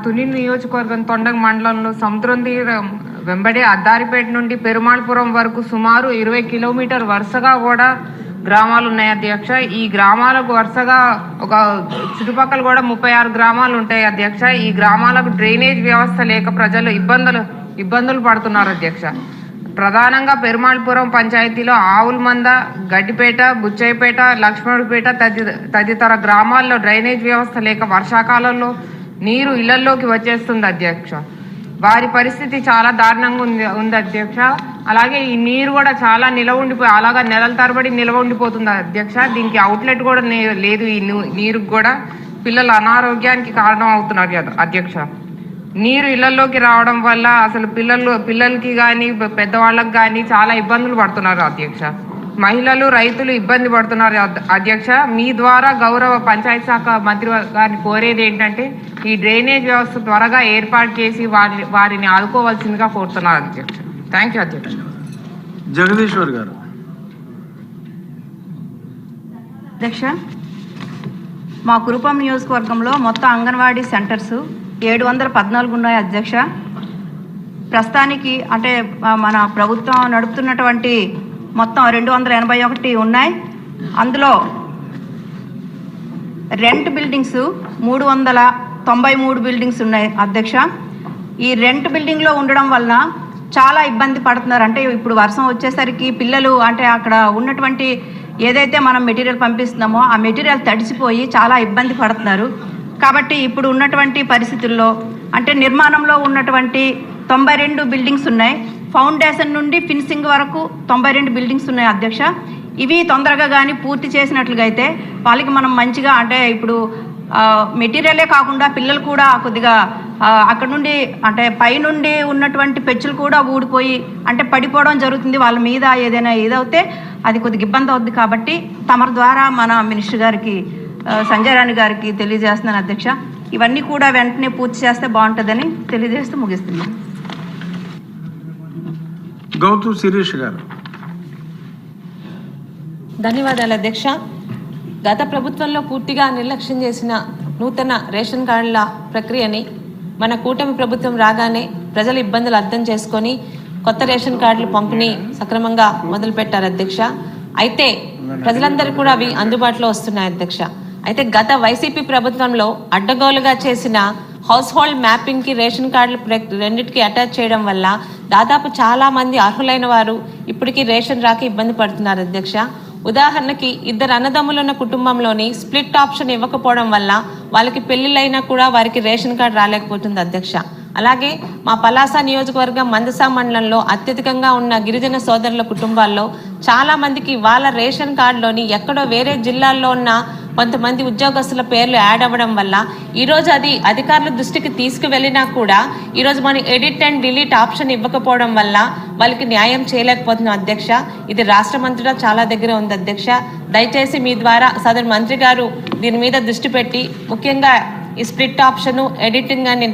తుని నియోజకవర్గం తొండగ మండలంలో సముద్రం తీరం వెంబడి అద్దారిపేట నుండి పెరుమాళపురం వరకు సుమారు 20 కిలోమీటర్ వరుసగా కూడా గ్రామాలు ఉన్నాయి అధ్యక్ష. ఈ గ్రామాలకు వరుసగా ఒక చుట్టుపక్కల కూడా 36 గ్రామాలు ఉంటాయి అధ్యక్ష. ఈ గ్రామాలకు డ్రైనేజ్ వ్యవస్థ లేక ప్రజలు ఇబ్బందులు పడుతున్నారు అధ్యక్ష. ప్రధానంగా పెరుమాళపురం పంచాయతీలో ఆవులమంద, గడ్డిపేట, బుచ్చయ్యపేట, లక్ష్మణుడిపేట తదితర గ్రామాల్లో డ్రైనేజ్ వ్యవస్థ లేక వర్షాకాలంలో నీరు ఇళ్లలోకి వచ్చేస్తుంది అధ్యక్ష. వారి పరిస్థితి చాలా దారుణంగా ఉంది అధ్యక్ష. అలాగే ఈ నీరు కూడా చాలా అలాగా నెలల తరబడి నిలవ ఉండిపోతుంది అధ్యక్ష. దీనికి అవుట్లెట్ కూడా లేదు. ఈ నీరుకు కూడా పిల్లలు అనారోగ్యానికి కారణం అవుతున్నారు అధ్యక్ష. నీరు ఇళ్లలోకి రావడం వల్ల అసలు పిల్లలకి కానీ పెద్దవాళ్ళకి కానీ చాలా ఇబ్బందులు పడుతున్నారు అధ్యక్ష. మహిళలు, రైతులు ఇబ్బంది పడుతున్నారు అధ్యక్ష. మీ ద్వారా గౌరవ పంచాయతీ శాఖ మంత్రి గారిని కోరేది ఏంటంటే ఈ డ్రైనేజ్ వ్యవస్థ త్వరగా ఏర్పాటు చేసి వారిని ఆదుకోవాల్సిందిగా కోరుతున్నారు అధ్యక్ష. థ్యాంక్ యూ అధ్యక్ష. జగదీశ్వర్ గారు. అధ్యక్ష, మా కురుపం నియోజకవర్గంలో మొత్తం అంగన్వాడీ సెంటర్స్ 714 ఉన్నాయి అధ్యక్ష. ప్రస్తుతానికి అంటే మన ప్రభుత్వం నడుపుతున్నటువంటి మొత్తం 281 ఉన్నాయి. అందులో రెంట్ బిల్డింగ్స్ 393 బిల్డింగ్స్ ఉన్నాయి అధ్యక్ష. ఈ రెంట్ బిల్డింగ్లో ఉండడం వలన చాలా ఇబ్బంది పడుతున్నారు. అంటే ఇప్పుడు వర్షం వచ్చేసరికి పిల్లలు అంటే అక్కడ ఉన్నటువంటి ఏదైతే మనం మెటీరియల్ పంపిస్తున్నామో ఆ మెటీరియల్ తడిసిపోయి చాలా ఇబ్బంది పడుతున్నారు. కాబట్టి ఇప్పుడు ఉన్నటువంటి పరిస్థితుల్లో అంటే నిర్మాణంలో ఉన్నటువంటి 92 బిల్డింగ్స్ ఉన్నాయి. ఫౌండేషన్ నుండి ఫినిషింగ్ వరకు 92 బిల్డింగ్స్ ఉన్నాయి అధ్యక్ష. ఇవి తొందరగా కానీ పూర్తి చేసినట్లుగా అయితే వాళ్ళకి మనం మంచిగా అంటే ఇప్పుడు మెటీరియలే కాకుండా పిల్లలు కూడా కొద్దిగా అక్కడ నుండి అంటే పైనుండి ఉన్నటువంటి పెచ్చులు కూడా ఊడిపోయి అంటే పడిపోవడం జరుగుతుంది. వాళ్ళ మీద ఏదైనా ఏదైతే అది కొద్దిగా ఇబ్బంది అవుద్ది. కాబట్టి తమరి ద్వారా మన మినిస్టర్ గారికి సంజయ్ రాణి గారికి తెలియజేస్తున్నాను అధ్యక్ష. ఇవన్నీ కూడా వెంటనే పూర్తి చేస్తే బాగుంటుందని తెలియజేస్తూ ముగిస్తున్నాను. గౌతు శిరీష్ గారు. ధన్యవాదాలు అధ్యక్ష. గత ప్రభుత్వంలో పూర్తిగా నిర్లక్ష్యం చేసిన నూతన రేషన్ కార్డుల ప్రక్రియని మన కూటమి ప్రభుత్వం రాగానే ప్రజల ఇబ్బందులు అర్థం చేసుకొని కొత్త రేషన్ కార్డులు పంపిణీ సక్రమంగా మొదలుపెట్టారు అధ్యక్ష. అయితే ప్రజలందరూ కూడా అవి అందుబాటులో వస్తున్నాయి అధ్యక్ష. అయితే గత వైసీపీ ప్రభుత్వంలో అడ్డగోలుగా చేసిన హౌస్ హోల్డ్ మ్యాపింగ్కి రేషన్ కార్డులు రెండింటికి అటాచ్ చేయడం వల్ల దాదాపు చాలా మంది అర్హులైన వారు ఇప్పటికీ రేషన్ రాక ఇబ్బంది పడుతున్నారు అధ్యక్ష. ఉదాహరణకి 2 అన్నదమ్ములు ఉన్న కుటుంబంలోని స్ప్లిట్ ఆప్షన్ ఇవ్వకపోవడం వల్ల వాళ్ళకి పెళ్లిళ్ళైనా కూడా వారికి రేషన్ కార్డు రాలేకపోతుంది అధ్యక్ష. అలాగే మా పలాస నియోజకవర్గం మందసా మండలంలో అత్యధికంగా ఉన్న గిరిజన సోదరుల కుటుంబాల్లో చాలా మందికి వాళ్ళ రేషన్ కార్డులోని ఎక్కడో వేరే జిల్లాల్లో ఉన్న కొంతమంది ఉద్యోగస్తుల పేర్లు యాడ్ అవ్వడం వల్ల ఈరోజు అది అధికారుల దృష్టికి తీసుకువెళ్ళినా కూడా ఈరోజు మనం ఎడిట్ అండ్ డిలీట్ ఆప్షన్ ఇవ్వకపోవడం వల్ల వాళ్ళకి న్యాయం చేయలేకపోతున్నాం అధ్యక్ష. ఇది రాష్ట్ర మంత్రిగా చాలా దగ్గర ఉంది అధ్యక్ష. దయచేసి మీ ద్వారా సదరు మంత్రి గారు దీని మీద దృష్టి పెట్టి ముఖ్యంగా ఈ స్ప్లిట్ ఆప్షను ఎడిటింగ్ అని